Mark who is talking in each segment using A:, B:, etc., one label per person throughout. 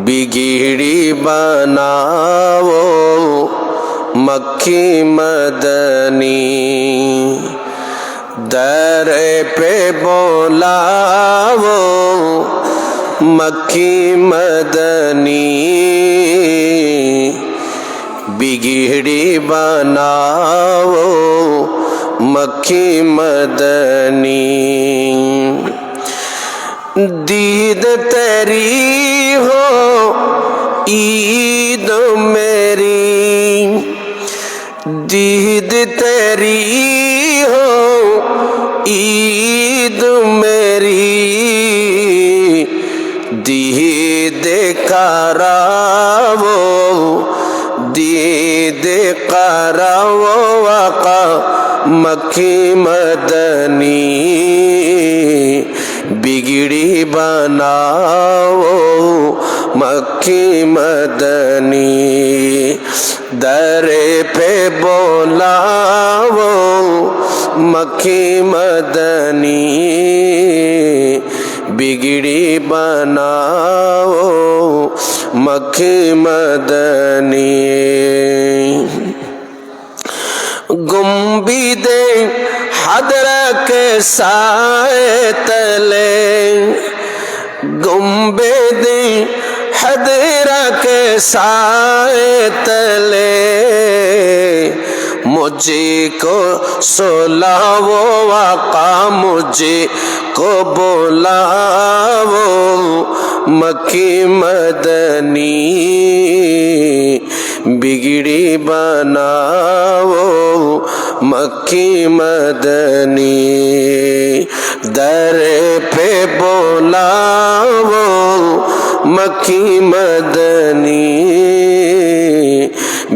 A: बिगड़ी बनाओ मक्खी मदनी, दर पे बोलाओ मक्खी मदनी, बिगड़ी बनाओ मक्खी मदनी। दीद तेरी हो ईद मेरी, दीद तेरी हो ईद मेरी, दीद करावो दीद करावो आका मक्खी मदनी, बिगड़ी बनाओ मक्खी मदनी, दर पे बोलाओ मक्खी मदनी, बिगड़ी बनाओ मक्खी मदनी। गुंबदे हदरा के साए तले, गुंबदे हदरा के साए तले, मुझे को सुलाओ आका मुझे को बुलाओ मक्खी मदनी, बिगड़ी बनाओ मक्खी मदनी, दर पे बोलाओ मक्खी मदनी,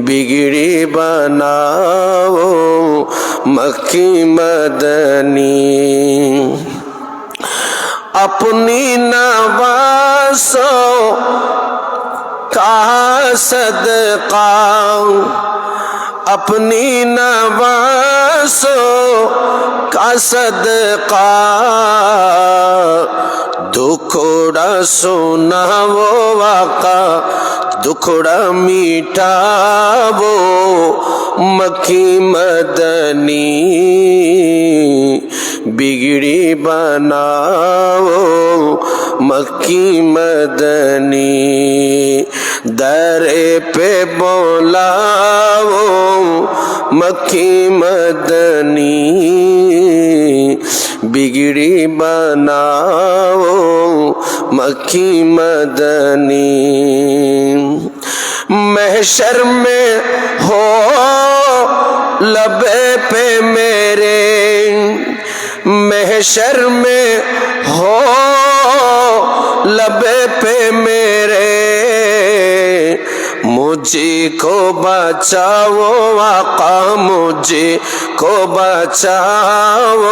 A: बिगड़ी बनाओ मक्खी मदनी। अपनी नवासों का सदका, अपनी नवासों का सदका, दुखड़ा सुनावो आका दुखड़ा मिटावो मक्खी मदनी, बिगड़ी बनाओ मक्खी मदनी, दर पे बोलाओ मक्खी मदनी, बिगड़ी बनाओ मक्खी मदनी। महशर में हो लबे पे मेरे, महशर में हो लबे पे मेरे, मुझे को बचाओ आका मुझे को बचाओ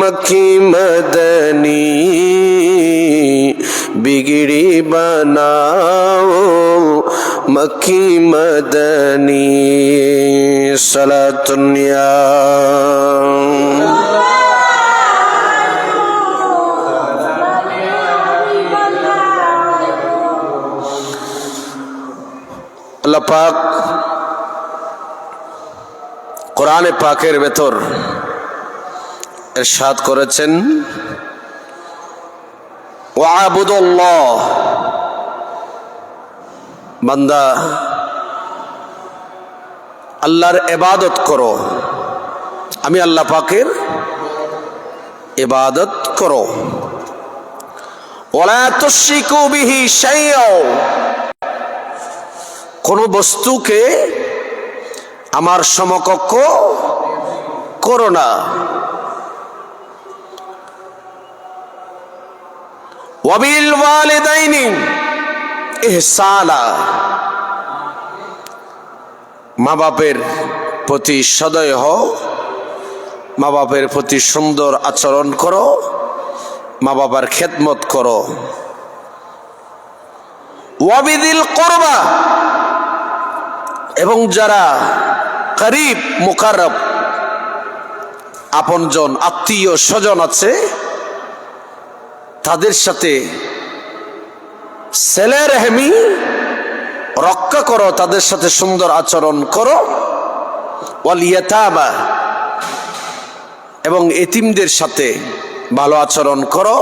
A: मक्खी मदनी, बिगड़ी बनाओ मक्खी मदनी। सलातुन्या আল্লাহ পাক কোরআনে পাকের ভেতর ইরশাদ করেছেন ওয়াবুদুল্লাহ, বান্দা আল্লাহর ইবাদত করো, আমি আল্লাহ পাকের ইবাদত করো। ওয়ালা তুশরিকু বিহি শাইআ, কোন বস্তুকে আমার সমকক্ষ করো না। ওয়াবিল ওয়ালিদাইনি ইহসানা, মা বাপের প্রতি সদয় হও, মা বাপের প্রতি সুন্দর আচরণ করো, মা বাবার খেদমত করো। ওয়াবিদিল কুরবা, এবং যারা করিব মুকাররব আপনজন আত্মীয় স্বজন আছে তাদের সাথে ছেলে রেহমি রক্ষা করো, তাদের সাথে সুন্দর আচরণ করো। ওয়াল ইয়াতামা, এবং এতিমদের সাথে ভালো আচরণ করো।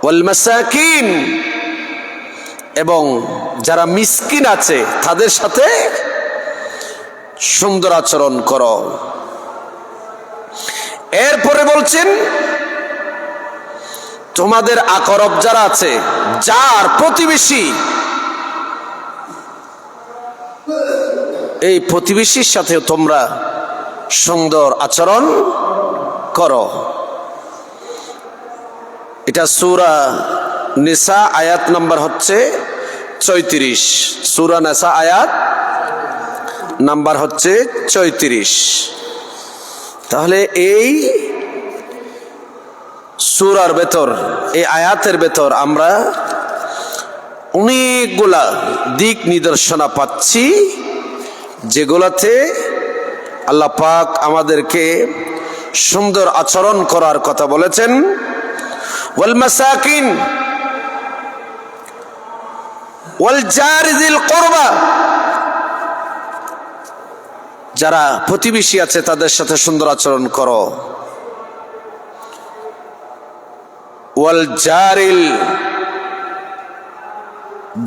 A: ওয়াল মাসাকিন, এবং যারা মিসকিন আছে তাদের সাথে সুন্দর আচরণ করো। এরপরে বলছেন তোমাদের আকরব যারা আছে, যার প্রতিবেশী, এই প্রতিবেশীর সাথে তোমরা সুন্দর আচরণ করো। এটা সূরা নিসা আয়াত নাম্বার হচ্ছে ৩৪। সূরা নিসা আয়াত নাম্বার হচ্ছে ৩৪। তাহলে এই সূরার ভেতর, এই আয়াতের ভেতর আমরা অনেকগুলা দিক নিদর্শনা পাচ্ছি, যেগুলাতে আল্লাহ পাক আমাদেরকে সুন্দর আচরণ করার কথা বলেছেন। ওয়াল মাসাকিন ওয়াল জারি যিল কুরবা, যারা প্রতিবেশী আছে তাদের সাথে সুন্দর আচরণ করো। ওয়াল জারিল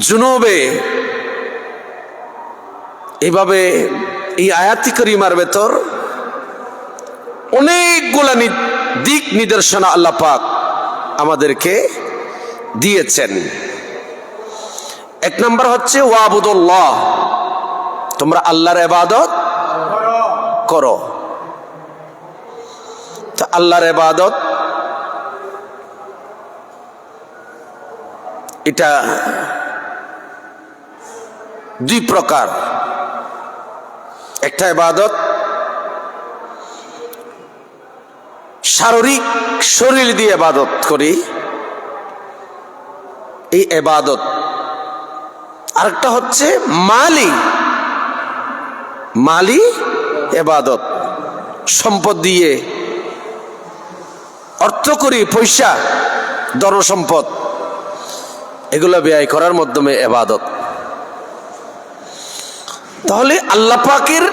A: জুনুবে, এইভাবে এই আয়াতি করিমার ভেতর অনেকগুলা দিক নিদর্শনা আল্লাহ পাক আমাদেরকে দিয়েছেন। এক নম্বর হচ্ছে ওয়াবুদুল্লাহ, তোমরা আল্লাহর ইবাদত করো। তো আল্লাহর ইবাদত এটা দুই প্রকার। একটা ইবাদত শারীরিক, শরীর দিয়ে ইবাদত করি, এই ইবাদত। আরেকটা হচ্ছে মালি ইবাদত, সম্পদ দিয়ে, অর্থ করি, পয়সা, ধন সম্পদ, এগুলো ব্যয় করার মাধ্যমে ইবাদত। তাহলে আল্লাহ পাকের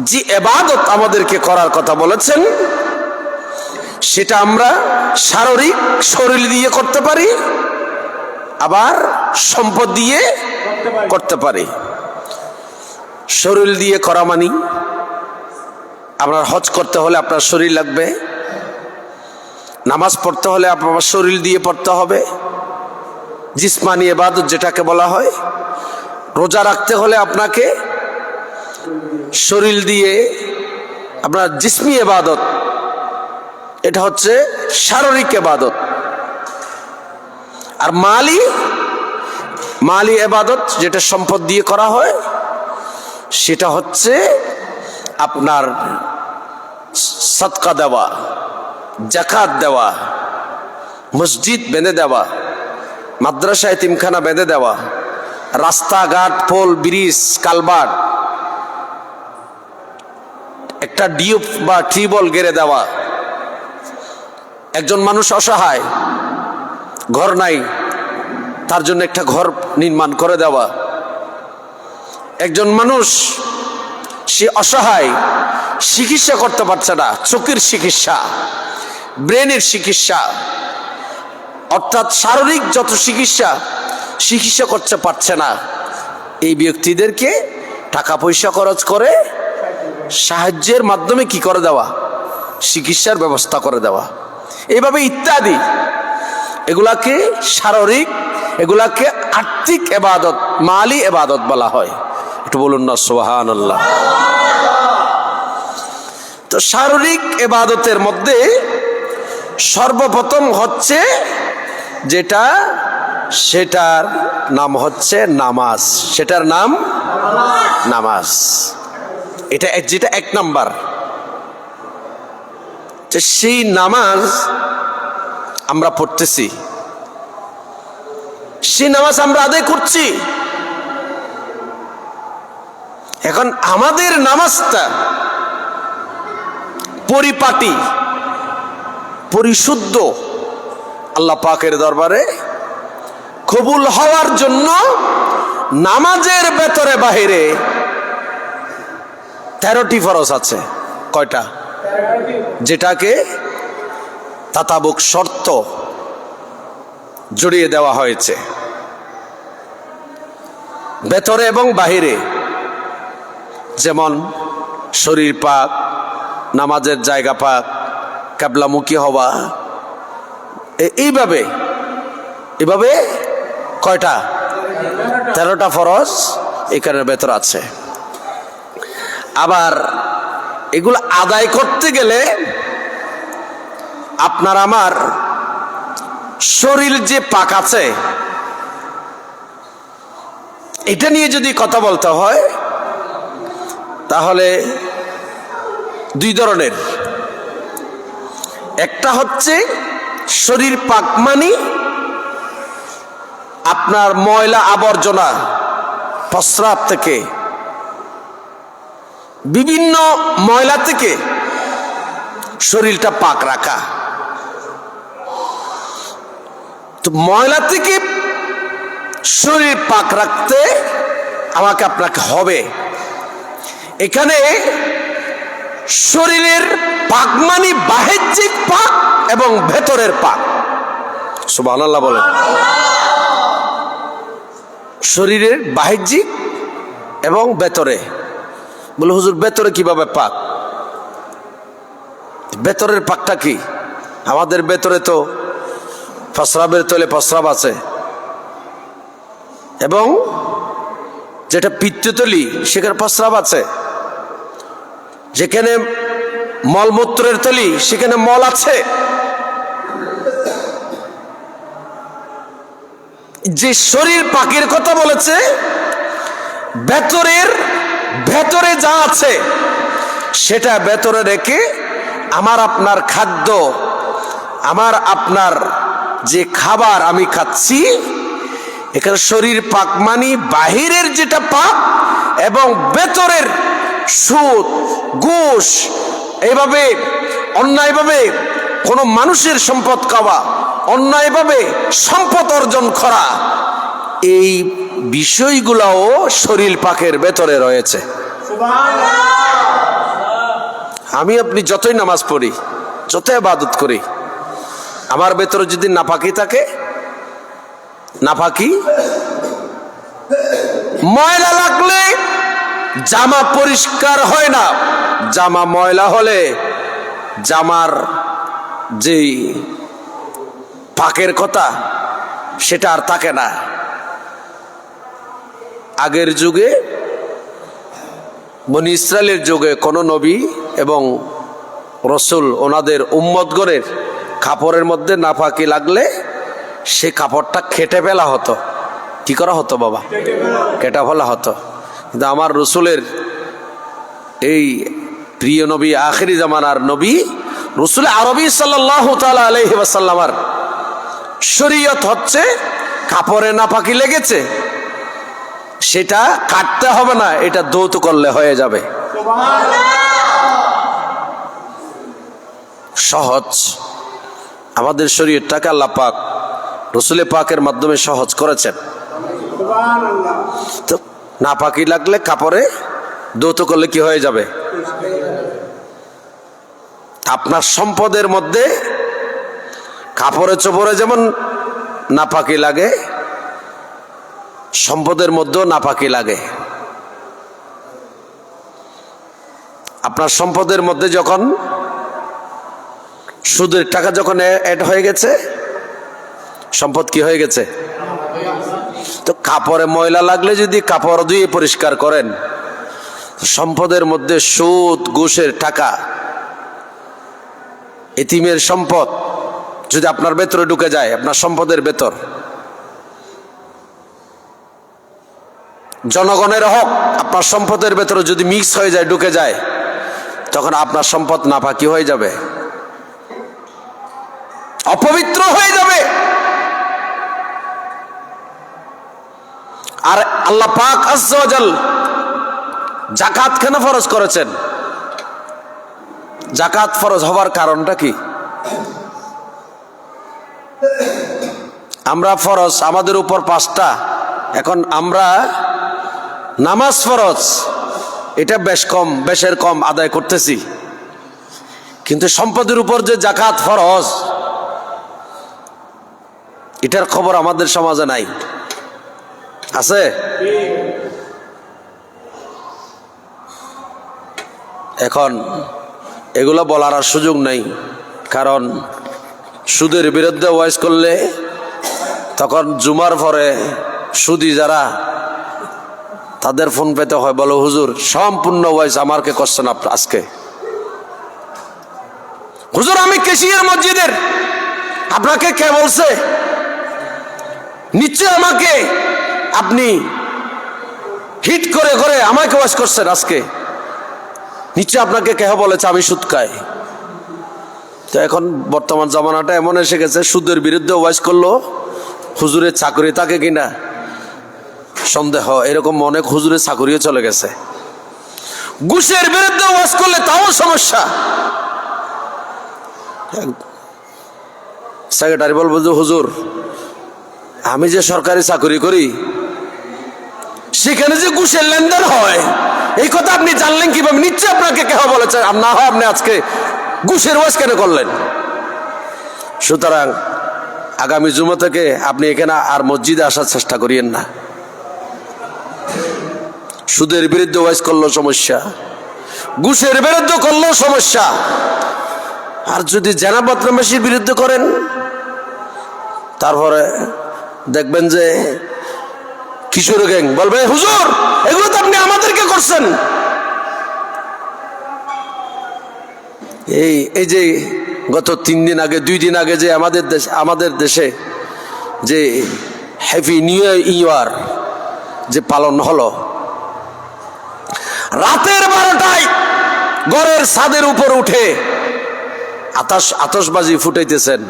A: যে ইবাদত আমাদেরকে করার কথা বলেছেন, সেটা আমরা শারীরিক, শরীর দিয়ে করতে পারি, আবার সম্পদ দিয়ে করতে পারি। শরীর দিয়ে করা মানে আপনার হজ করতে হলে আপনার শরীর লাগবে, নামাজ পড়তে হলে আপনার শরীর দিয়ে পড়তে হবে, জিসমানি ইবাদত যেটাকে বলা হয়। রোজা রাখতে হলে আপনাকে শরীর দিয়ে, আপনার জিসমি ইবাদত, এটা হচ্ছে শারীরিক ইবাদত। আর মালি ইবাদত, যেটা সম্পদ দিয়ে করা হয়, সেটা হচ্ছে আপনার সদকা দেওয়া, যাকাত দেওয়া, মসজিদ বেঁধে দেওয়া, মাদ্রাসা এতিমখানা বেঁধে দেওয়া, রাস্তাঘাট, পোল, ব্রিজ, কালভার্ট, একটা ডিউব বা টিউবওয়েল গেড়ে দেওয়া। একজন মানুষ অসহায়, ঘর নাই, তার জন্য একটা ঘর নির্মাণ করে দেওয়া। একজন মানুষ সে অসহায়, চিকিৎসা করতে পারছে না, চোখের চিকিৎসা, ব্রেনের চিকিৎসা, অর্থাৎ শারীরিক যত চিকিৎসা করতে পারছে না, এই ব্যক্তিদেরকে টাকা পয়সা খরচ করে সাহায্যের মাধ্যমে কি করে দেওয়া, চিকিৎসার ব্যবস্থা করে দেওয়া। এইভাবে ইত্যাদি, এগুলাকে শারীরিক, এগুলাকে আর্থিক ইবাদত, মালি ইবাদত বলা হয়। একটু বলুন না সুবহানাল্লাহ। তো শারীরিক ইবাদতের মধ্যে সর্বপ্রথম হচ্ছে যেটা, সেটার নাম হচ্ছে নামাজ। সেটার নাম নামাজ। এটা যেটা এক নাম্বার। সেই নামাজ আমরা পড়তেছি, সেই নামাজ আমরা আদায় করছি। এখন আমাদের নামাজটা পরিপাটি, পরিশুদ্ধ, আল্লাহ পাকের দরবারে কবুল হওয়ার জন্য নামাজের ভেতরে বাহিরে 13টি ফরজ আছে। কয়টা? যেটাকে তাতাবুক শর্ত জড়িয়ে দেওয়া হয়েছে, ভেতরে এবং বাহিরে। যেমন শরীর পাক, নামাজের জায়গা পাক, কিবলামুখী হওয়া, এইভাবে কয়টা? 13টা ফরজ এখানে ভেতর আছে। আবার এগুলো আদায় করতে গেলে আপনার আমার শরীর যে পাক আছে, এটা নিয়ে যদি কথা বলতে হয় তাহলে দুই ধরনের। একটা হচ্ছে শরীর পাক মানে আপনার ময়লা আবর্জনা, প্রস্রাব থেকে, বিভিন্ন ময়লা থেকে শরীরটা পাক রাখা। তো ময়লা থেকে শরীর পাক রাখতে আমাকে আপনাকে হবে। এখানে শরীরের পাক মানে বাহ্যিক পাক এবং ভেতরের পাক। সুবহানাল্লাহ বলেন। শরীরের বাহ্যিক এবং ভেতরে। বলে হুজুর ভেতরে কিভাবে পাক? ভেতরের পাকটা কি? আমাদের ভেতরে তো প্রস্রাবের তলে প্রস্রাব আছে, এবং যেটা পিত্তথলি সেখানে প্রস্রাব আছে, যেখানে মলমূত্রের তলি সেখানে মল আছে। যে শরীর পাকের কথা বলেছে, ভেতরে যা আছে সেটা ভেতরে রেখে আমার আপনার খাদ্য, আমার আপনার যে খাবার আমি খাচ্ছি, এখানে শরীর পাক মানে বাহিরের যেটা পাক এবং ভেতরের সুদ, ঘুষ, এইভাবে অন্যায়ভাবে কোনো মানুষের সম্পদ খাওয়া, অন্যায়ভাবে সম্পদ অর্জন করা, এই বিষয়গুলোও শরীর পাকের ভেতরে রয়েছে। আমি আপনি যতই নামাজ পড়ি, যত ইবাদত করি, আমার ভেতরে যদি নাপাকি থাকে, নাপাকি ময়লা লাগলে জামা পরিষ্কার হয় না। জামা ময়লা হলে জামার যেই পাকের কথা সেটা আর থাকে না। আগের যুগে, বনি ইসরায়েলের যুগে, কোন নবী এবং রসুল ওনাদের উম্মতগণের কাপড়ের মধ্যে নাপাকি লাগলে সে কাপড়টা কেটে ফেলা হতো। কি করা হতো বাবা? কেটে ফেলা হতো। কিন্তু আমার রসুলের, এই প্রিয় নবী, আখিরি জামানার নবী রসুল আরবি সাল্লাল্লাহু তাআলা আলাইহি ওয়াসাল্লামের শরীয়ত হচ্ছে কাপড়ে নাপাকি লেগেছে সেটা কাটতে হবে না, এটা ধৌত করলে হয়ে যাবে। সহজ। আমাদের শরীয়তটাকে আল্লাহ পাক রসুল পাকের মাধ্যমে সহজ করেছেন। তো নাপাকি লাগলে কাপড়ে ধৌত করলে কি হয়ে যাবে? আপনার সম্পদের মধ্যে কাপড়ে চোপড়ে যেমন নাপাকি লাগে, সম্পদের মধ্যেও নাপাকি লাগে। আপনার সম্পদের মধ্যে যখন সুদের টাকা যখন অ্যাড হয়ে গেছে, সম্পদ কি হয়ে গেছে? তো কাপড়ে ময়লা লাগলে যদি কাপড় ধুয়ে পরিষ্কার করেন, সম্পদের মধ্যে সুদ, ঘুষের টাকা, এতিমের সম্পদ যদি আপনার ভেতরে ঢুকে যায়, আপনার সম্পদের ভেতর, জনগণের হক আপনার সম্পদের ভেতরে যদি মিক্স হয়ে যায়, ঢুকে যায়, তখন আপনার সম্পদ নাপাকি হয়ে যাবে, অপবিত্র হয়ে যাবে। আর আল্লাহ পাক আজ্জা ওয়া জাল যাকাত কেন ফরজ করেছেন? যাকাত ফরজ হওয়ার কারণটা কি? আমরা ফরজ আমাদের উপর 5টা, এখন আমরা নামাজ ফরজ এটা বেশের কম আদায় করতেছি, কিন্তু সম্পদের উপর যে যাকাত ফরজ এটার খবর আমাদের সমাজে নাই। আছে? এখন এগুলো বলার আর সুযোগ নাই, কারণ সুদের বিরুদ্ধে ওয়াইজ করলে তখন জুমার পরে সুদি যারা তাদের ফোন পেতে হয়, বলো হুজুর সম্পূর্ণ ওয়াইজ আমাকে করছেন আজকে। হুজুর আমি কেশিয়ার মসজিদের, আপনাকে কে বলছে? নিশ্চয় আমাকে আপনি হিট করে করে আমাকে ওয়াজ করছেন আজকে, নিশ্চয় আপনাকে কে বলেছে আমি সুদ খাই। তো এখন বর্তমান জামানাটা এমন এসে গেছে, সুদের বিরুদ্ধে ওয়াজ করলো হুজুরের চাকরি থাকে কিনা সন্দেহ, এরকম অনেক হুজুরের চাকরিও চলে গেছে। ঘুষের বিরুদ্ধে ওয়াজ করলে তাও সমস্যা। সেক্রেটারি বলবো যে হুজুর আমি যে সরকারি চাকরি করি সেখানে যে ঘুষের লেনদেন হয় এই কথা আপনি জানলেন কিভাবে? নিশ্চয় আপনাকে কেহ বলেছে, না হয় আপনি আজকে ঘুষের ওয়াজ কেন করলেন? সুতরাং আগামী জুমা থেকে আপনি এখানে আর মসজিদে আসার চেষ্টা করিয়েন না। সুদের বিরুদ্ধে ওয়াজ করলো সমস্যা, ঘুষের বিরুদ্ধে করলো সমস্যা, আর যদি জেনা বদমাশির বিরুদ্ধে করেন তারপরে দেখবেন যে কিশোর গ্যাং বলবে হুজুর এগুলো তো আপনি আমাদেরকে করছেন। এই যে গত 2 দিন আগে যে আমাদের দেশে যে হ্যাপি নিউ ইয়ার যে পালন হলো, রাতের 12টায় ঘরের ছাদের উপর উঠে আতশবাজি ফুটাইতেছেন,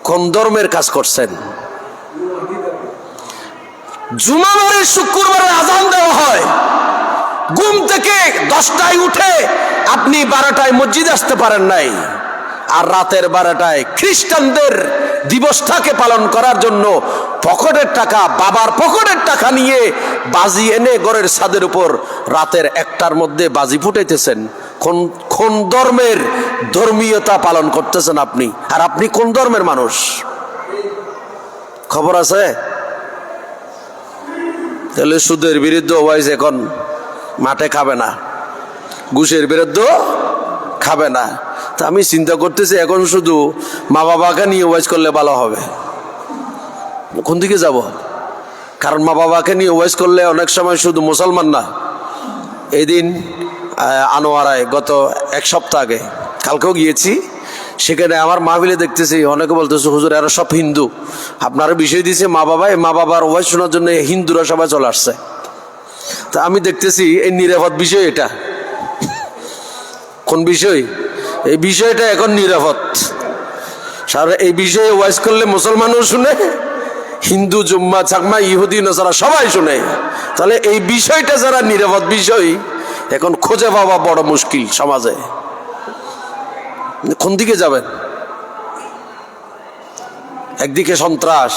A: কোন ধর্মের কাজ করছেন? জুমাবারের শুক্রবারে আজান দেওয়া হয়, ঘুম থেকে 10টায় উঠে আপনি 12টায় মসজিদে আসতে পারেন নাই, আর রাতের 12টায় খ্রিস্টানদের দিবসটাকে পালন করার জন্য পকেটের টাকা, বাবার পকেটের টাকা নিয়ে বাজি এনে ঘরের ছাদের উপর রাতের 1টার মধ্যে বাজি ফুটাইতেছেন। কোন ধর্মের ধর্মীয়তা পালন করতেছেন আপনি? আর আপনি কোন ধর্মের মানুষ? খবর আছে? তাহলে সুদের বিরুদ্ধে ওয়াইজ এখন মাঠে খাবে না, ঘুষের বিরুদ্ধে খাবে না। তা আমি চিন্তা করতেছি এখন শুধু মা বাবাকে নিয়ে ওয়াইজ করলে ভালো হবে। কোন দিকে যাব? কারণ মা বাবাকে নিয়ে ওয়াইজ করলে অনেক সময় শুধু মুসলমান না, এই দিন আনোয়ারায় গত 1 সপ্তাহ আগে, কালকেও গিয়েছি, সেখানে আমার মাহফিলে দেখতেছি অনেকে বলতেছে হুজুর এরা সব হিন্দু, আপনারা বিষয় দিয়েছে মা বাবার ওয়াইজ শোনার জন্য হিন্দুরা সবাই চলে আসছে। তা আমি দেখতেছি এই নিরাপদ বিষয়, এটা কোন বিষয়? এই বিষয়টা এখন নিরাপদ। সারা এই বিষয়ে ওয়াইজ করলে মুসলমানও শুনে, হিন্দু জুম্মা চাকমা ইহুদি নাসারা সবাই শুনে। তাহলে এই বিষয়টা যারা নিরাপদ বিষয় এখন খুঁজে পাওয়া বড় মুশকিল সমাজে। কোন দিকে যাবেন? একদিকে সন্ত্রাস,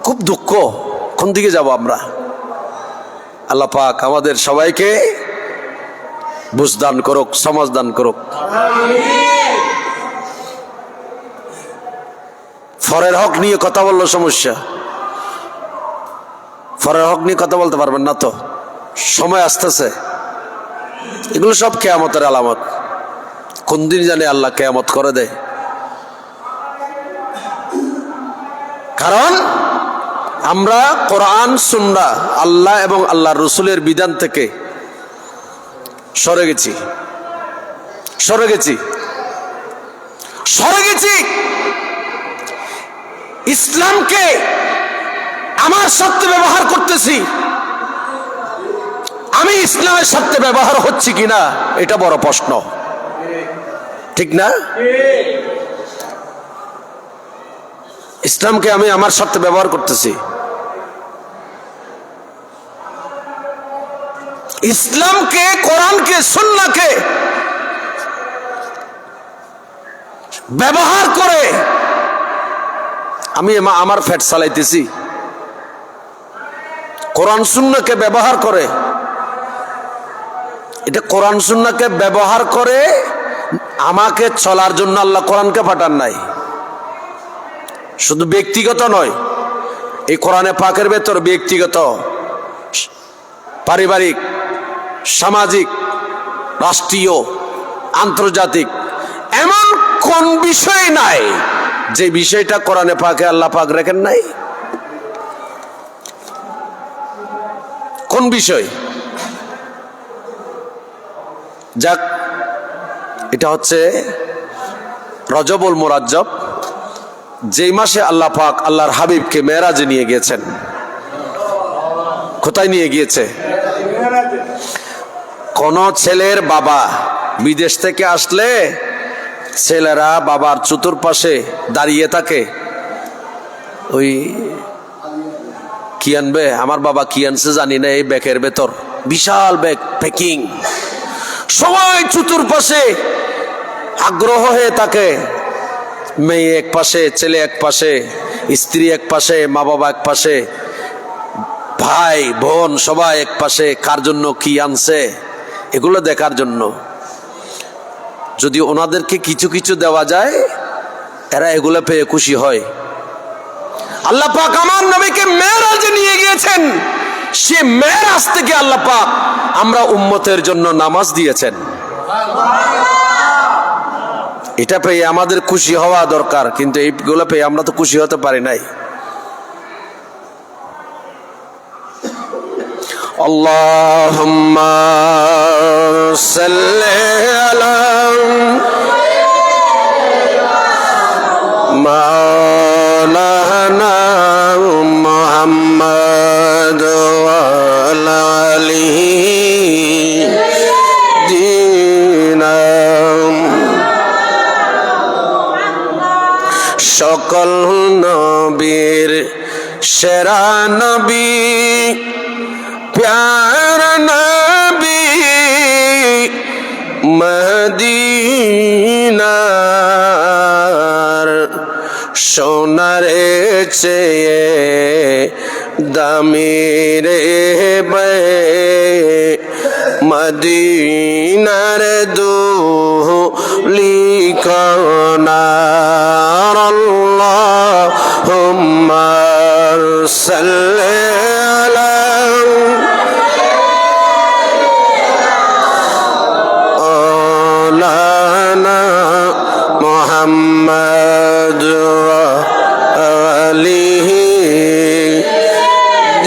A: খুব দুঃখ, কোন দিকে যাব আমরা? আল্লাহ পাক আমাদের সবাইকে বুঝদান করুক, সমাজ দান করুক। ফরের হক নিয়ে কথা বললো সমস্যা, ফরের হক নিয়ে কথা বলতে পারবেন না তো, সময় আসতেছে। এগুলো সব কিয়ামতের আলামত। কোন দিন জানি আল্লাহ কিয়ামত করে দেয়। কারণ আমরা কোরআন সুন্নাহ আল্লাহ এবং আল্লাহর রাসূলের বিধান থেকে সরে গেছি। ইসলামকে আমার স্বার্থে ব্যবহার করতেছি, আমি ইসলামের স্বার্থে ব্যবহার হচ্ছি কিনা এটা বড় প্রশ্ন, ঠিক না? ইসলামকে আমি আমার স্বার্থে ব্যবহার করতেছি, ইসলামকে, কোরআনকে, সুন্নাহকে ব্যবহার করে আমি আমার ফ্যাট চালাইতেছি, কোরআন সুন্নাহকে ব্যবহার করে, এটা কোরআন সুন্নাহকে ব্যবহার করে আমাকে চলার জন্য আল্লাহ কোরআনকে পাঠান নাই। শুধু ব্যক্তিগত নয়, এই কোরআনে পাকের ভেতর ব্যক্তিগত, পারিবারিক, সামাজিক, রাষ্ট্রীয়, আন্তর্জাতিক এমন কোন বিষয় নাই যে বিষয়টা কোরআনে পাকে আল্লাহ পাক রাখেন নাই। কোন বিষয়? যাক, এটা হচ্ছে রজবুল মুরাজ্জব, যেই মাসে আল্লাহ পাক আল্লাহর হাবিবকে মেরাজে নিয়ে গিয়েছেন। কোথায় নিয়ে গিয়েছে? কোন ছেলের বাবা বিদেশ থেকে আসলে ছেলেরা বাবার চতুর্পাশে দাঁড়িয়ে থাকে, ওই কি আনবে, আমার বাবা কি আনছে জানি না, এই ব্যাগের ভেতর বিশাল ব্যাগ প্যাকিং, সবাই চতুর্পাশে আগ্রহ হয়ে থাকে। মেয়ে এক পাশে, ছেলে এক পাশে, স্ত্রী এক পাশে, মা বাবা এক পাশে, ভাই বোন সবাই এক পাশে, কার জন্য কি আনছে এগুলো দেখার জন্য। যদি ওনাদেরকে কিছু কিছু দেওয়া যায়, এরা এগুলো পেয়ে খুশি হয়। আল্লাহ পাক আমার নবীকে মেরাজে নিয়ে গিয়েছেন, সে মেরাজ থেকে আল্লাহ পাক আমরা উম্মতের জন্য নামাজ দিয়েছেন। এটা পেয়ে আমাদের খুশি হওয়া দরকার, কিন্তু এইগুলো পেয়ে আমরা তো খুশি হতে পারি নাই। আল্লাহুম্মা সাল্লি আলা মাওলানা মুহাম্মদ ওয়া আলা আলিহি দিনাম। সকল নবীর সেরা নবী, প্যার নবী মদিনার, সোনারে চেয়ে দামি রে মদিনার দুলিকনার। আল্লাহুম্মা সাল্লি আলা মাওলানা মুহাম্মদ ওয়া আলিহি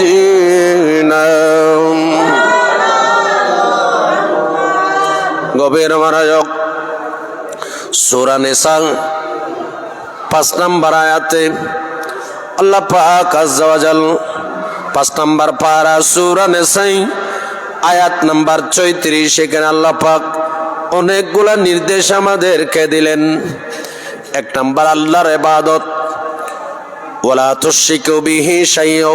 A: দিনাম। গভীর মনোযোগ। সূরা নিসা 5 নম্বর আয়াতে আল্লাহ পাক আযজা ওয়া জাল 5 নম্বর পারা সূরা নিসা আয়াত নাম্বার 34, সেখানে আল্লাহ পাক অনেকগুলা নির্দেশ আমাদেরকে দিলেন। 1 নম্বর আল্লাহর ইবাদত, ওয়ালা তুশরিকু বিহি শাইআ।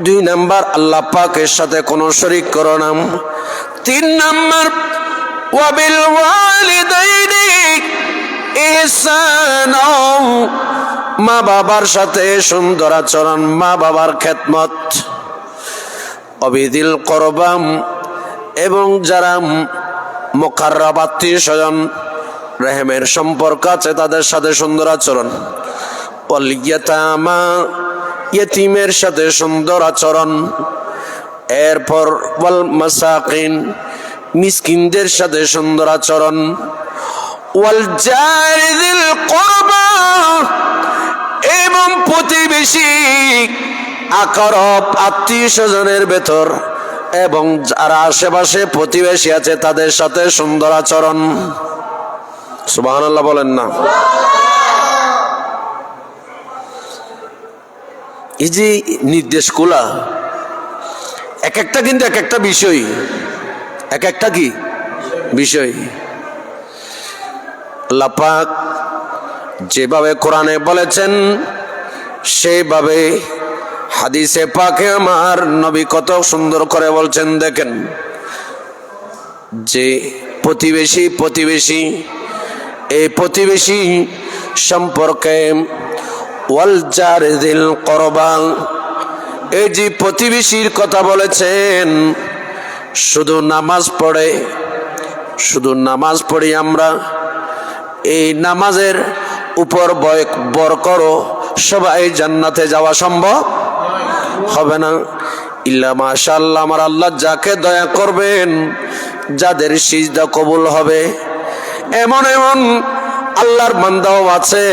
A: 2 নম্বর আল্লাহ পাকের সাথে কোনো শরীক করো না। 3 নম্বর ওয়াবিল ওয়ালিদাইনি ইহসানা, মা বাবার সাথে সুন্দর আচরণ, মা বাবার খেদমত। অবিদিল করবাম, এবং যারা মুকাররাব আত্মীয় স্বজন রেহেমের সম্পর্ক আছে তাদের সাথে সুন্দর আচরণ। ওয়াল ইয়াতামা, ইয়েতিমের সাথে সুন্দর আচরণ। এরপর ওয়াল মাসাকিন, মিসকিনদের সাথে সুন্দর আচরণ। ওয়াল জারি যিল কুরবা, এবং প্রতিবেশী আকরব আত্মীয় স্বজনের ভেতর এবং যারা আশেপাশে প্রতিবেশী আছে তাদের সাথে সুন্দর আচরণ। সুবহানাল্লাহ বলেন না। এই যে নির্দেশগুলা এক একটা কিন্তু এক একটা বিষয়, এক একটা কি বিষয়। আল্লাহ পাক যেভাবে কোরআনে বলেছেন সেইভাবে হাদিসে পাকে আমার নবী কত সুন্দর করে বলছেন। দেখেন যে প্রতিবেশী এই প্রতিবেশী সম্পর্কে ওয়াল জারি যিল কুরবা, এই যে প্রতিবেশীর কথা বলেছেন, শুধু নামাজ পড়ি আমরা, এই নামাজের উপর বর করো, সবাই জান্নাতে যাওয়া সম্ভব হবে না। ইল্লা মাশাআল্লাহ, আমার আল্লাহ যাকে দয়া করবেন, যাদের সিজদা কবুল হবে, এমন এমন আল্লাহর বান্দাও আছে,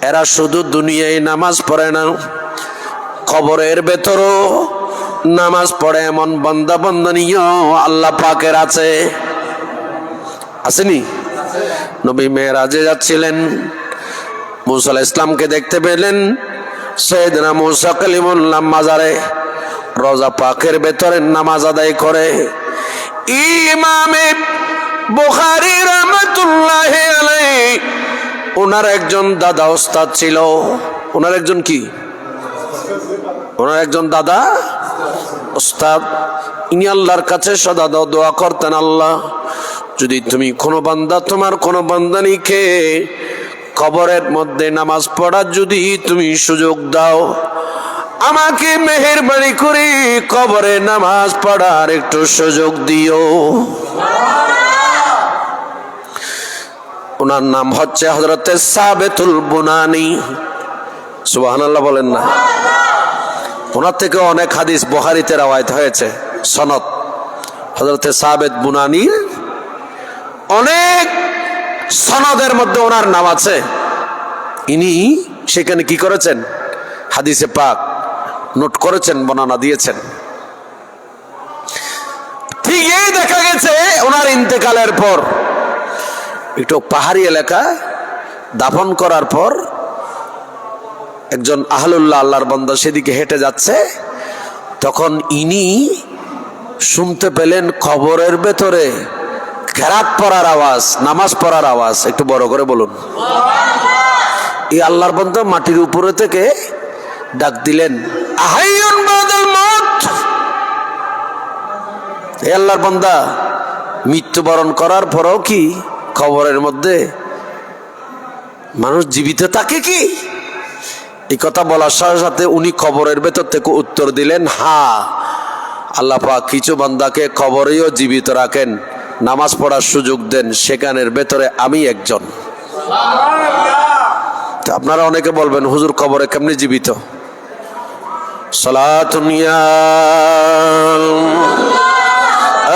A: এরা শুধু দুনিয়ায় নামাজ পড়ে না, কবরের ভেতরও নামাজ পড়ে এমন বান্দা বান্দানিও আল্লাহ পাকের আছে। আসেনি? নবী মেরাজে যাচ্ছিলেন, মুসা আলাইহিস ইসলামকে দেখতে পেলেন। সাইয়েদনা মুসা কালিমুল্লাহ মাজারে রওজা পাকের ভেতরে নামাজ আদায় করে। ইমামে বুখারী রাহমাতুল্লাহি আলাইহি, ওনার একজন দাদা ওস্তাদ ছিল। ওনার একজন কি? ওনার একজন দাদা ওস্তাদ। ইনি আল্লাহর কাছে সদা দোয়া করতেন, আল্লাহ যদি তুমি কোনো বান্দা, তোমার কোনো বান্দানিকে কবরের মধ্যে নামাজ পড়ার যদি তুমি সুযোগ দাও, আমাকে মেহেরবানি করে কবরে নামাজ পড়ার একটু সুযোগ দিও। ওনার নাম হচ্ছে হযরতে সাবেতুল বুনানি। সুবহানাল্লাহ বলেন না? ওনার থেকে অনেক হাদিস বুখারীতে রওয়ায়াত হয়েছে, সনদ। হযরতে সাবেত বুনানির অনেক সনদের মধ্যে ওনার নাম আছে। ইনি সেখানে কি করেছেন? হাদিসে পাক নোট করেছেন, বর্ণনা দিয়েছেন। ঠিক এই দেখা গেছে ওনার ইন্তেকালের পর একটু পাহাড়ি এলাকা দাফন করার পর একজন আহলুল্লাহ, আল্লাহর বান্দা সেদিকে হেঁটে যাচ্ছে, তখন ইনি শুনতে পেলেন কবরের ভেতরে কেরাত পড়ার আওয়াজ, নামাজ পড়ার আওয়াজ। একটু বড় করে বলুন। এই আল্লাহর বান্দা মাটির উপরে থেকে ডাক দিলেন, আহাইয়ুন বাদাল মউত। এই আল্লাহর বান্দা মৃত্যুবরণ করার পরেও কি কবরের মধ্যে মানুষ জীবিত থাকে কি? এই কথা বলার সাথে সাথে উনি কবরের ভেতর থেকে উত্তর দিলেন, হ্যাঁ, আল্লাহ পাক কিছু বান্দাকে কবরেও জীবিত রাখেন, নামাজ পড়ার সুযোগ দেন, সেখানের ভেতরে আমি একজন। আপনারা অনেকে বলবেন, হুজুর কবরে কেমনে জীবিত? সালাতুন ইয়া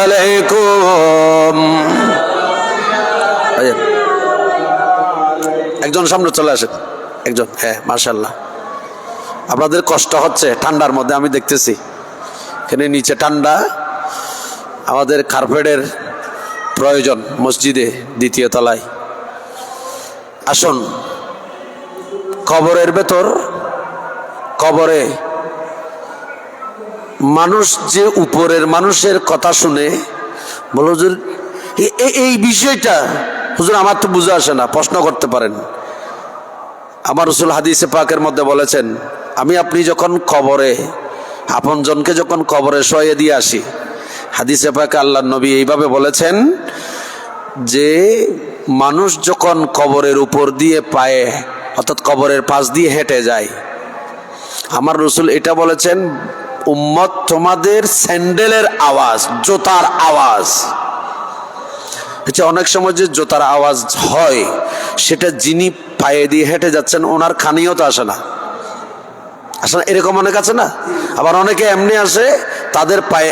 A: আলাইকুম। একজন সামনে চলে আসেন, একজন। হ্যাঁ, মাশাআল্লাহ। আপনাদের কষ্ট হচ্ছে ঠান্ডার মধ্যে, আমি দেখতেছি এখানে নিচে ঠান্ডা, আমাদের কার্পেটের প্রয়োজন মসজিদে দ্বিতীয় তলায়। আসুন, কবরের ভেতর, কবরে মানুষ যে উপরের মানুষের কথা শুনে বলো, হুজুর এই বিষয়টা হুজুর আমার তো বুঝে আসে না, প্রশ্ন করতে পারেন। আমার রাসূল হাদিসে পাকের মধ্যে বলেছেন, আমি আপনি যখন কবরে আপনজনকে যখন কবরে শোয়ে দিয়ে আসি, হাদিসে পাকে আল্লাহর নবী এইভাবে বলেছেন যে মানুষ যখন কবরের উপর দিয়ে পায়ে, অর্থাৎ কবরের পাশ দিয়ে হেঁটে যায়, আমার রাসূল এটা বলেছেন, উম্মত তোমাদের স্যান্ডেলের আওয়াজ, জুতার আওয়াজ, এটা অনেক সময় যে জুতার আওয়াজ হয়, সেটা যিনি পায়ে দিয়ে হেঁটে যাচ্ছেন ওনার খানিও তো আসে না, এরকম অনেক আছে না? আবার অনেকে এমনি আসে, তাদের পায়ে,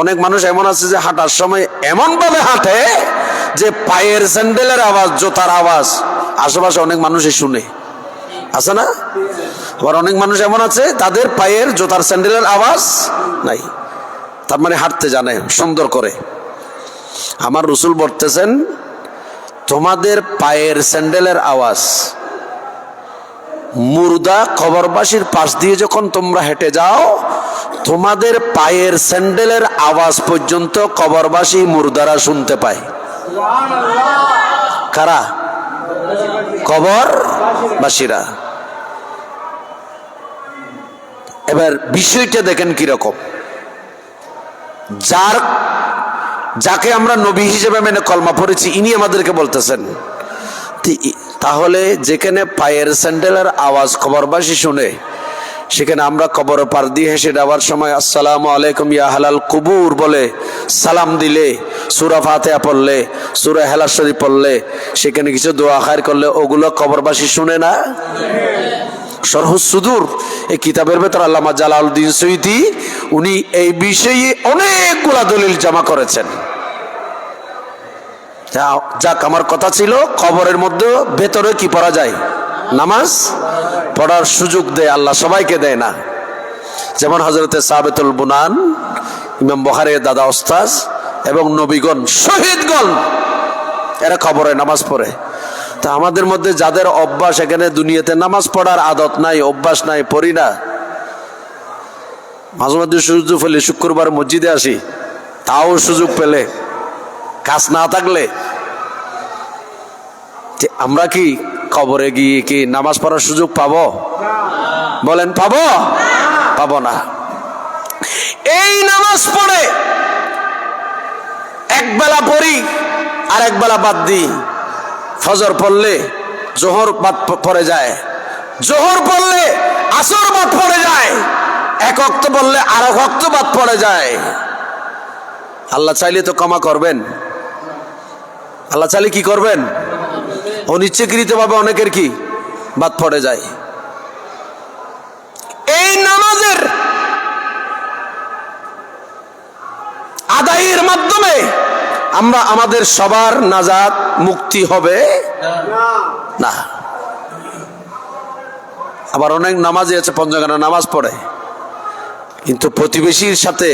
A: অনেক মানুষ এমন আছে যে হাঁটার সময় এমন ভাবে হাঁটে যে পায়ের স্যান্ডেলের আওয়াজ, জুতার আওয়াজ আশেপাশে অনেক মানুষই শুনে, আছে না? আবার অনেক মানুষ এমন আছে তাদের পায়ের জুতার স্যান্ডেলের আওয়াজ নাই, তার মানে হাঁটতে জানে সুন্দর করে। আমার রাসূল বলতেছেন, তোমাদের পায়ের স্যান্ডেলের আওয়াজ মুর্দা কবরবাসীর পাশ দিয়ে যখন তোমরা হেঁটে যাও, তোমাদের পায়ের স্যান্ডেলের আওয়াজ পর্যন্ত কবরবাসী মুর্দারা শুনতে পায়। কারা? কবরবাসীরা। এবার বিষয়টা দেখেন কিরকম। যাকে আমরা নবী হিসেবে মেনে কলমা পড়েছি, ইনি আমাদেরকে বলতেছেন তাহলে যেখানে পায়ের স্যান্ডেলের আওয়াজ কবরবাসী শুনে, সেখানে আমরা কবর পার দিয়ে হেসে যাওয়ার সময় আসসালামু আলাইকুম ইয়া হালাল কুবুর বলে সালাম দিলে, সূরা ফাতিহা পড়লে, সূরা হেলাল শরীফ পড়লে, সেখানে কিছু দোয়া খায়ের করলে, ওগুলো কবরবাসী শুনে না? শরহুস সুদূর এই কিতাবের ভেতর আল্লামা জালালউদ্দিন সুয়ুতী উনি এই বিষয়ে অনেকগুলা দলিল জমা করেছেন। যাক, আমার কথা ছিল কবরের মধ্যে ভেতরে কি পড়া যায়? নামাজ পড়ার সুযোগ দেয় আল্লাহ, সবাইকে দেয় না। যেমন হযরতে সাবিতুল বুনান, ইমাম বুখারীর দাদা ওস্তাদ এবং নবীগণ, শহীদগণ, এরা কবরে নামাজ পড়ে। তা আমাদের মধ্যে যাদের অভ্যাস, এখানে দুনিয়াতে নামাজ পড়ার আদত নাই, অভ্যাস নাই, পড়ি না, মাঝে মধ্যে সুযোগ পেলে শুক্রবার মসজিদে আসি, তাও সুযোগ পেলে, কাজ না থাকলে, আমরা কি কবরে গিয়ে কি নামাজ পড়ার সুযোগ পাবো? বলেন পাবো? পাবো না। এই নামাজ পড়ে এক বেলা পড়ি আর এক বেলা বাদ দিই। ফজর পড়লে জোহর বাদ পড়ে যায়, জোহর পড়লে আসর বাদ পড়ে যায়, এক ওয়াক্ত পড়লে আর এক ওয়াক্ত বাদ পড়ে যায়। আল্লাহ চাইলে তো ক্ষমা করবেন, আল্লাহ চাইলে কি করবেন? অনিচ্ছাকৃতভাবে অনেকের কি বাদ পড়ে যায়। এই নামাজের আদায়ের মাধ্যমে আমরা আমাদের সবার নাজাত মুক্তি হবে না। আবার অনেক নামাজি আছে পঞ্চগানা নামাজ পড়ে, কিন্তু প্রতিবেশীর সাথে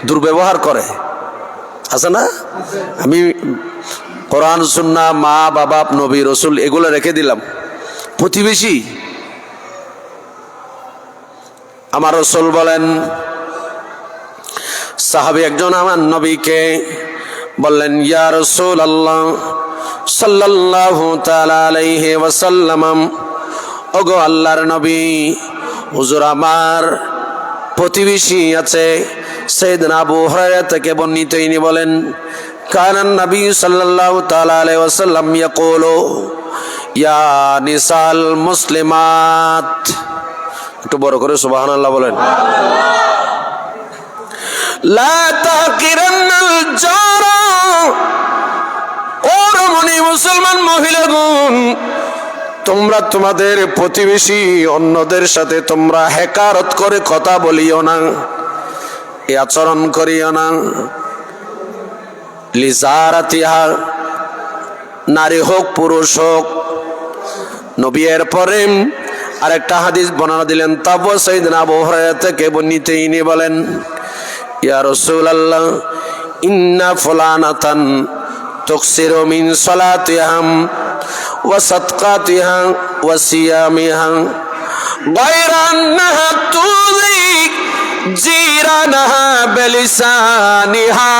A: দুর্ব্যবহার করে, আছে না? আমি কোরআন সুন্নাহ, মা বাবা, নবী রসুল এগুলো রেখে দিলাম, প্রতিবেশী। আমার রসুল বলেন, সাহাবী একজন আমার নবীকে বললেন, ইয়া রাসূলুল্লাহ সাল্লাল্লাহু তাআলা আলাইহি ওয়াসাল্লাম, ওগো আল্লাহর নবী, হুজুর আমার প্রতিবেশী আছে। সাইয়েদনা আবু হুরায়রা থেকে বর্ণিত, ইনি বলেন, কানান নবী সাল্লাল্লাহু তাআলা আলাইহি ওয়াসাল্লাম ইয়াকুলু ইয়া নিসাল মুসলিমাত, একটু বড় করে সুবহানাল্লাহ বলেন। লা তাকিরান্নাল জারা, ও রমণী মুসলমান মহিলাগণ, তোমরা তোমাদের প্রতিবেশী অন্যদের সাথে তোমরা হেকারত করে কথা বলিও না, এই আচরণ করিও না। লিজারাতিহা, নারী হোক পুরুষ হোক। নবী এর পরে আরেকটা হাদিস বর্ণনা দিলেন, তাবু সাইয়েদনা আবু হুরায়রা থেকে বর্ণিত, ইনি বলেন, ইয়া রাসূলুল্লাহ ইন্না ফুলানাতান তুকসিরু মিন সালাতিহা ওয়া সাদকাতিহা ওয়া সিয়ামিহা গায়রা আন্নাহা তুযি জিরানাহা বিলিসানিহা।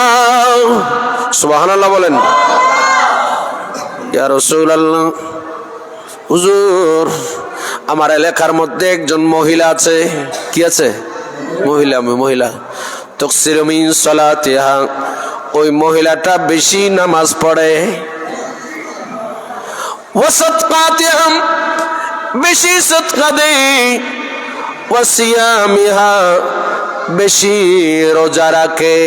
A: সুবহানাল্লাহ বলেন। ইয়া রাসূলুল্লাহ, হুজুর আমার এলাকার মধ্যে একজন মহিলা আছে। কি আছে? মহিলা। তুকসিরু মিন সালাতিহা, ওই মহিলাটা বেশি নামাজ পড়ে। ওয়া সাদকাতিহা, বেশি সদকা দেয়। ওয়া সিয়ামিহা, বেশি রোজা রাখে।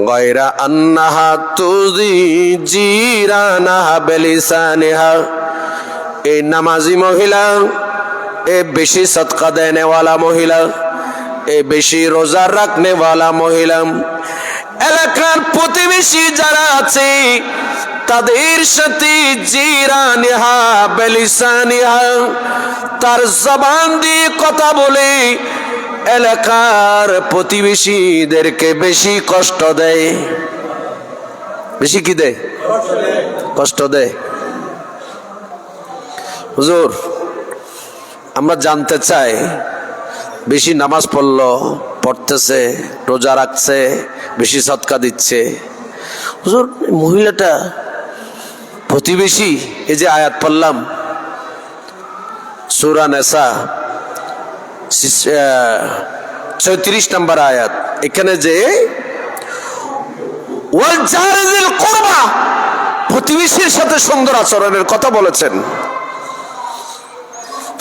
A: গায়রা আন্নাহা তুযি জিরানাহা বিলিসানিহা, এই নামাজি মহিলা, এ বেশি সদকা দেনে ওয়ালা মহিলা, এ বেশি রোজা রাখনে ওয়ালা মহিলা, এলাকার প্রতিবেশী যারা আছে তাদের সাথে জিরানিহা বিলিসানিহা, তার জবান দিয়ে কথা বলে এলাকার প্রতিবেশীদেরকে বেশি কষ্ট দেয়। বেশি কি দেয়? কষ্ট দেয়। হুজুর আমরা জানতে চাই, বেশি নামাজ পড়তেছে, রোজা রাখছে, বেশি সদকা দিচ্ছে, হুজুর মহিলাটা প্রতিবেশী, এই যে আয়াত পড়লাম সূরা নিসা 36 নম্বর আয়াত, এখানে যে ওয়াল জারিল কুরবা, প্রতিবেশীর সাথে সুন্দর আচরণের কথা বলেছেন।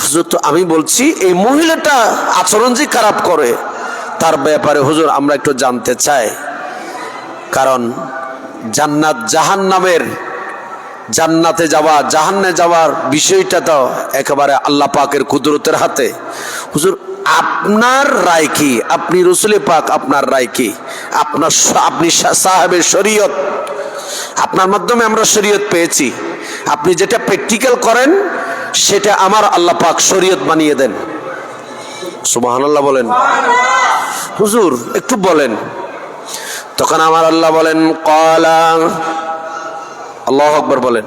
A: হুজুর, তো আমি বলছি এই মহিলাটা আচরণ যে খারাপ করে তার ব্যাপারে হুজুর আমরা একটু জানতে চাই। কারণ জান্নাত জাহান্নামের, জান্নাতে যাওয়া জাহান্নে যাওয়ার বিষয়টা তো একেবারে আল্লাহ পাকের কুদরতের হাতে। হুজুর, আপনার রায় কি? আপনি রসুল পাক, আপনার রায় কি? আপনি সাহেবের শরীয়ত, আপনার মাধ্যমে আমরা শরীয়ত পেয়েছি, আপনি যেটা প্র্যাকটিক্যাল করেন সেটা আমার আল্লাহ পাক শরীয়ত বানিয়ে দেন। সুবহানাল্লাহ বলেন। হুজুর একটু বলেন। তখন আমার আল্লাহ বলেন, ক্বালা, আল্লাহু আকবার বলেন।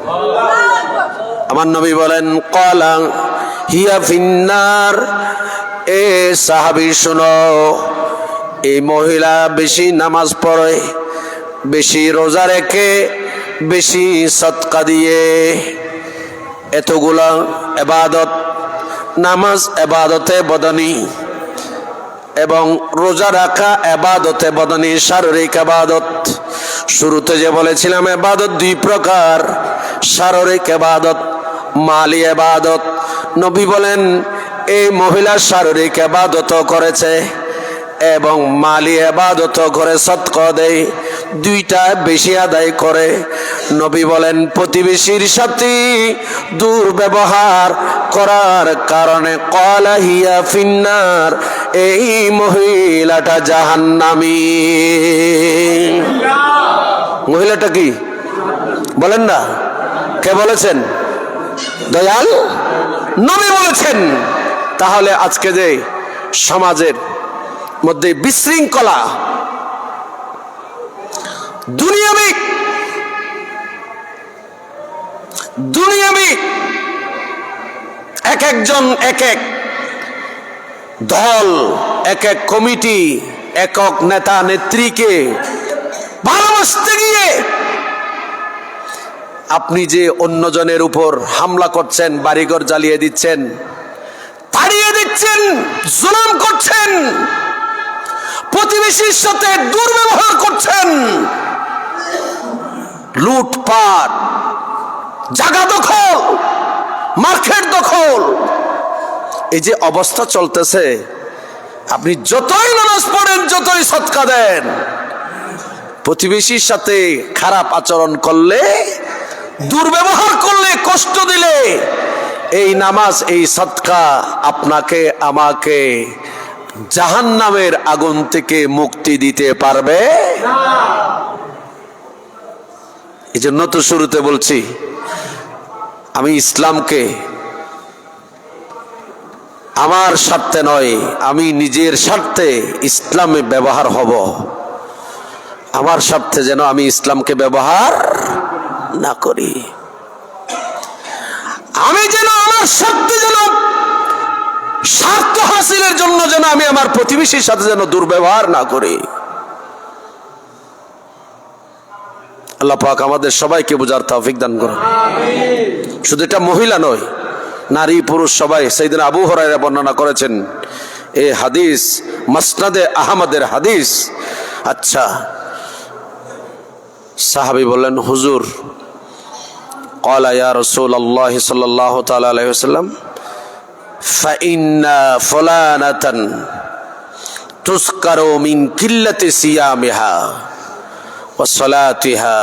A: আমার নবী বলেন, ক্বালা হিয়া ফিন্নার। এ সাহাবী শোনো, এই মহিলা বেশি নামাজ পড়ে, বেশি রোজা রেখে, বেশি সদকা দিয়ে, এতগুলা ইবাদত, নামাজ ইবাদতে বদনী এবং রোজা রাখা ইবাদতে বদনী, শারীরিক ইবাদত। শুরুতে যে বলেছিলাম ইবাদত দুই প্রকার, শারীরিক ইবাদত, মালি ইবাদত। নবী বলেন এই মহিলা শারীরিক ইবাদত করেছে এবং মালি ইবাদত করে, সদকা দেয়, দুইটা বেশি আদায় করে। নবী বলেন প্রতিবেশীর সাথে দুর্ব্যবহার করার কারণে ক্বালা হিয়া ফিন্নার, এই মহিলাটা জাহান্নামী। মহিলাটা কি বলেন না? কে বলেছেন? দয়াল নবী বলেছেন। তাহলে আজকে যে সমাজের মধ্যে বিশৃঙ্খলা, দুনিয়াবি এক একজন এক এক দল, এক এক কমিটি, একক নেতা নেত্রীকে ভালোবাসতে গিয়ে আপনি যে অন্যজনের উপর হামলা করছেন, বাড়িঘর জ্বালিয়ে দিচ্ছেন, তাড়িয়ে দিচ্ছেন, জুলুম করছেন, প্রতিবেশীর সাথে দুর্ব্যবহার করছেন, লুটপাট, জায়গা দখল, মার্কেট দখল, এই যে অবস্থা চলতেছে, আপনি যতই নামাজ পড়েন, যতই সদকা দেন, প্রতিবেশীর সাথে খারাপ আচরণ করলে, দুর্ব্যবহার করলে, কষ্ট দিলে, এই নামাজ, এই সদকা আপনাকে আমাকে জাহান্নামের আগুন থেকে মুক্তি দিতে পারবে না। এই জন্য তো শুরুতে বলছি আমি ইসলামকে আমার স্বার্থে নয়, আমি নিজের স্বার্থে ইসলামে ব্যবহার হব। আমার স্বার্থে যেন আমি ইসলামকে ব্যবহার না করি, আমি যেন আমার স্বার্থে, যেন স্বার্থ হাসিলের জন্য যেন আমি আমার প্রতিবেশীর সাথে যেন দুর্ব্যবহার না করি। আল্লাহ পাক আমাদের সবাইকে বুঝার তৌফিক দান করুন। শুধু এটা মহিলা নয়, নারী পুরুষ সবাই। সাইয়েদনা আবু হুরায়রা বর্ণনা করেছেন এই হাদিস, মুসনাদে আহমদের হাদিস। আচ্ছা, সাহাবী বললেন, হুজুর, ক্বালা ইয়া রাসূলুল্লাহ সাল্লাল্লাহু তাআলা আলাইহি ওয়াসাল্লাম, ফাইন্না ফুলানাতান তুসকারু মিন কিল্লাতি সিয়ামিহা ওয়া সালাতিহা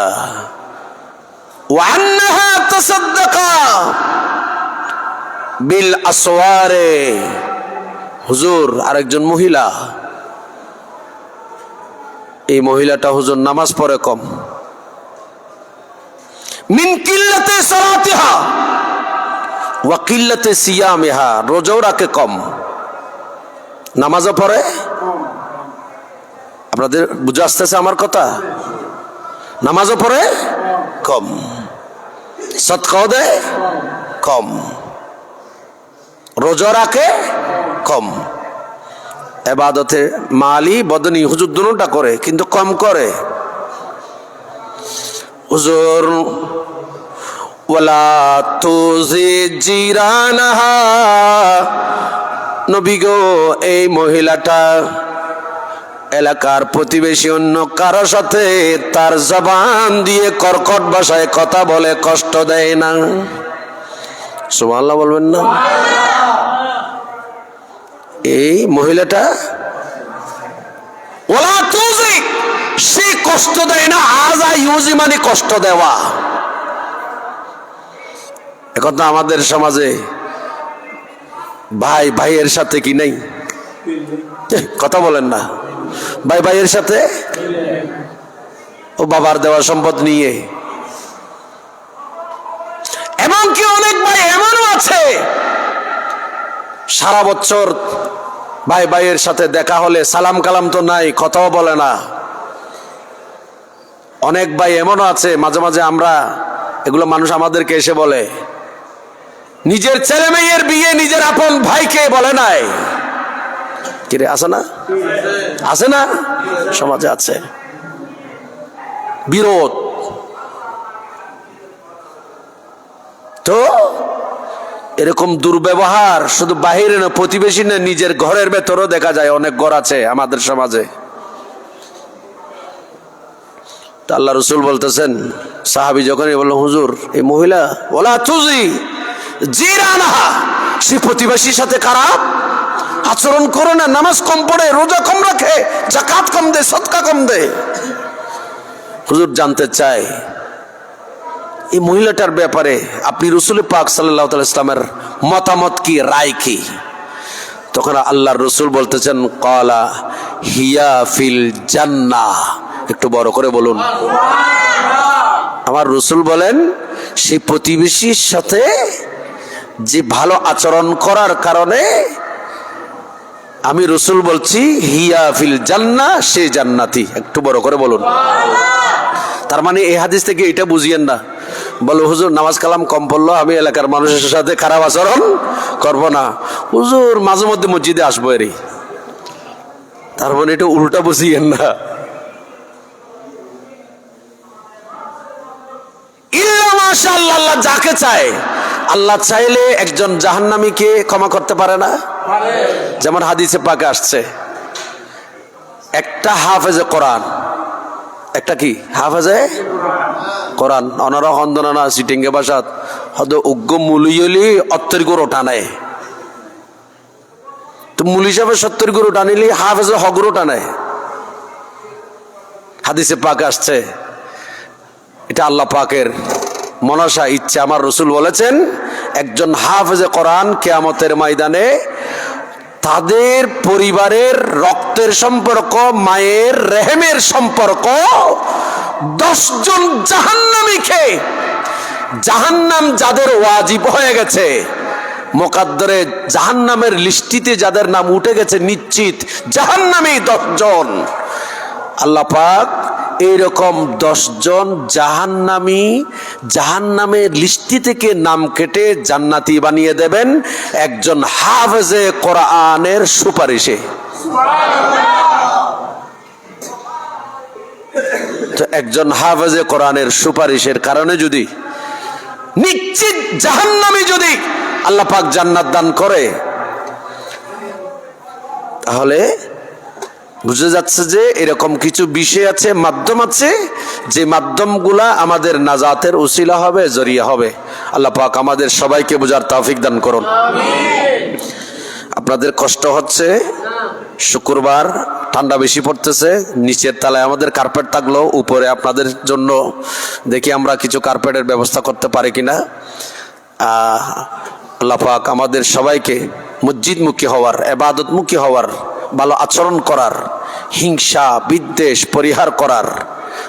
A: ওয়া আন্নাহা তাসাদ্দাকা বিল আসওয়ারে। হুজুর, আরেকজন মহিলা, এই মহিলাটা হুজুর নামাজ পড়ে কম, মিন কিল্লাতি সালাতিহা ওয়া কিল্লাতি সিয়ামিহা, রোজাও রাখে কম, নামাজও পড়ে। আপনাদের বুঝে আসতেছে আমার কথা? নামাজও পড়ে কম, সদকাও দেয় কম, রোজা রাখে কম, ইবাদতে মালি বদনী হুজুর দুটোটা করে কিন্তু কম করে। হুজুর, ওয়ালা তুজি জিরানাহা, নবী গো এই মহিলাটা এলাকার প্রতিবেশী অন্য কারো সাথে তার জবান দিয়ে কর্কট ভাষায় কথা বলে কষ্ট দেয় না? সুবহানাল্লাহ বলবেন না? এই মহিলাটা ওলা তুজি, সে কষ্ট দেয় না। আজা ইউজি মানে কষ্ট দেওয়া। এখন তো আমাদের সমাজে ভাই ভাইয়ের সাথে কি নেই? কথা বলেন না। ভাই ভাইয়ের সাথে ও বাবার দেওয়া সম্পদ নিয়ে, এমনকি অনেক ভাই এমনও আছে সারা বছর ভাই ভাইয়ের সাথে দেখা হলে সালাম কালাম তো নাই, কথাও বলে না। অনেক ভাই এমনও আছে, মাঝে মাঝে আমরা এগুলো মানুষ আমাদেরকে এসে বলে, নিজের ছেলে মেয়ের বিয়ে নিজের আপন ভাইকে বলে নাই। কিরে, আছে না? আছে না? সমাজে আছে বিরোধ। তো এরকম দুর্ব্যবহার শুধু বাহিরে না, প্রতিবেশী না, নিজের ঘরের ভেতরও দেখা যায়। অনেক ঘর আছে আমাদের সমাজে। আল্লাহ রসুল বলতেছেন, সাহাবী যখনই বলল, হুজুর এই মহিলা ওলা তুজি জিরানাহা, সে প্রতিবেশীর সাথে খারাপ আচরণ করে না, নামাজ কম পড়ে, রোজা কম রাখে, যাকাত কম দেয়, সদকা কম দেয়। হুজুর জানতে চাই এই মহিলাটার ব্যাপারে আপনি রসুল পাক সাল্লাল্লাহু আলাইহি ওয়াসাল্লামের মতামত কি, রায় কি? তখন আল্লাহর রসুল বলতেছেন, ক্বালা হিয়া ফিল জান্নাহ। একটু বড় করে বলুন। আমার রসুল বলেন, সেই প্রতিবেশীর সাথে যে ভালো আচরণ করার কারণে আমি রসুল বলছি হিয়া ফিল জান্নাহ, সে জান্নাতি। একটু বড় করে বলুন। তার মানে এই হাদিস থেকে এটা বুঝিয়েন না, বলো হুজুর নামাজ কালাম কম পড়লো, আমি এলাকার মানুষের সাথে খারাপ আচরণ করব না, হুজুর মাঝে মধ্যে মসজিদে আসবো এরই। তার মানে এটা উল্টা বুঝিয়েন না। ইল্লা মাশাআল্লাহ, আল্লাহ যাকে চায়, আল্লাহ চাইলে একজন জাহান্নামীকে ক্ষমা করতে পারে না? যেমন হাদিসে পাকে আসছে, একটা হাফেজে কোরআন, একটা কি হাফেজে কোরআন, অনারা হন্দনা সিটিংগে বাসাত হদ উগ্র মুলিয়লি অত্তর গরু টানে, তো মূল হিসাবে 70 গরু টানিলি হাফেজে হগরু টানে। হাদিসে পাক আসছে, এটা আল্লাহ পাকের মনসা, ইচ্ছা। আমার রসুল বলেছেন, একজন হাফেজে কোরআন কিয়ামতের ময়দানে তাদের পরিবারের রক্তের সম্পর্ক, মায়ের রেহেমের সম্পর্ক 10 জন জাহান্নামীকে, জাহান্নাম যাদের ওয়াজিব হয়ে গেছে, মুকাদ্দরে জাহান্নামের লিস্টিতে যাদের নাম উঠে গেছে নিশ্চিত জাহান্নামী 10 জন, আল্লাহ পাক এইরকম 10 জন জাহান্নামী, জাহান্নামের লিস্টি থেকে নাম কেটে জান্নাতি বানিয়ে দেবেন একজন হাফেজে কোরআনের সুপারিশে। তো একজন হাফেজে কোরআনের সুপারিশের কারণে যদি নিশ্চিত জাহান্নামী যদি আল্লাহ পাক জান্নাত দান করে, তাহলে বুঝে যাচ্ছে যে এরকম কিছু বিষয় আছে, মাধ্যম আছে, যে মাধ্যমগুলা আমাদের নাজাতের উসিলা হবে, জরিয়া হবে। আল্লাহ পাক আমাদের সবাইকে বোঝার তৌফিক দান করুন। আপনাদের কষ্ট হচ্ছে, শুক্রবার ঠান্ডা বেশি পড়তেছে, নিচের তলায় আমাদের কার্পেট থাকলো, উপরে আপনাদের জন্য দেখি আমরা কিছু কার্পেটের ব্যবস্থা করতে পারি কিনা। আল্লাহ পাক আমাদের সবাইকে মসজিদমুখী হওয়ার, ইবাদতমুখী হওয়ার, ভালো আচরণ করার, হিংসা বিদ্বেষ পরিহার করার,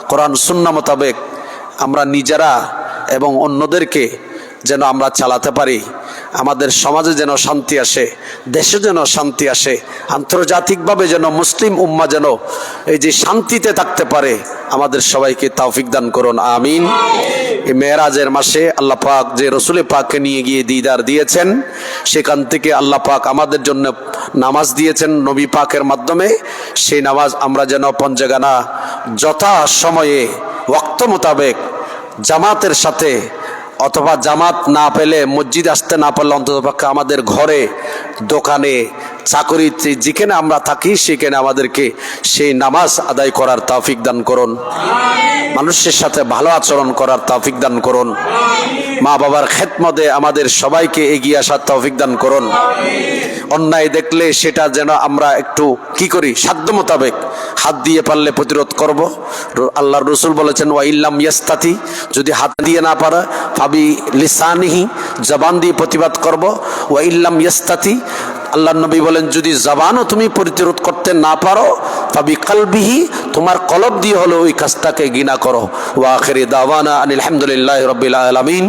A: কোরআন সুন্নাহ মোতাবেক আমরা নিজেরা এবং অন্যদেরকে যেন আমরা চালাতে পারি। আমাদের সমাজে যেন শান্তি আসে, দেশে যেন শান্তি আসে, আন্তর্জাতিকভাবে যেন মুসলিম উম্মাহ যেন এই যে শান্তিতে থাকতে পারে, আমাদের সবাইকে তৌফিক দান করুন, আমিন। এই মেরাজের মাসে আল্লাহ পাক যে রসুল পাককে নিয়ে গিয়ে দিদার দিয়েছেন, সেখান থেকে আল্লাহ পাক আমাদের জন্য নামাজ দিয়েছেন নবী পাকের মাধ্যমে। সেই নামাজ আমরা যেন পঞ্জগানা যথা সময়ে ওয়াক্ত মোতাবেক জামাতের সাথে অথবা জামাত না পেলে, মসজিদ আসতে না পারলে অন্ততপক্ষে আমাদের ঘরে, দোকানে, চাকরিতে, যেখানে আমরা থাকি সেখানে আমাদেরকে সেই নামাজ আদায় করার তৌফিক দান করুন। মানুষের সাথে ভালো আচরণ করার তৌফিক দান করুন। মা বাবার খেদমতে আমাদের সবাইকে এগিয়ে আসার তৌফিক দান করুন। অন্যায় দেখলে সেটা যেন আমরা একটু কি করি, সাধ্য মোতাবেক হাত দিয়ে পারলে প্রতিরোধ করব। আল্লাহর রাসূল বলেছেন, ওয়া ইল্লাম ইয়াস্তাতি, যদি হাত দিয়ে না পারে ফাবি লিসানিহি, জবান দিয়ে প্রতিবাদ করব। ওয়া ইল্লাম ইয়াস্তাতি, আল্লাহর নবী বলেন যদি জবানও তুমি প্রতিরোধ করতে না পারো, ফাবি কলবিহি, তোমার কলব দিয়ে হলো ওই কাজটাকে ঘৃণা করো। ওয়া আখিরি দাওয়ানা আনিল হামদুলিল্লাহি রাব্বিল আলামিন।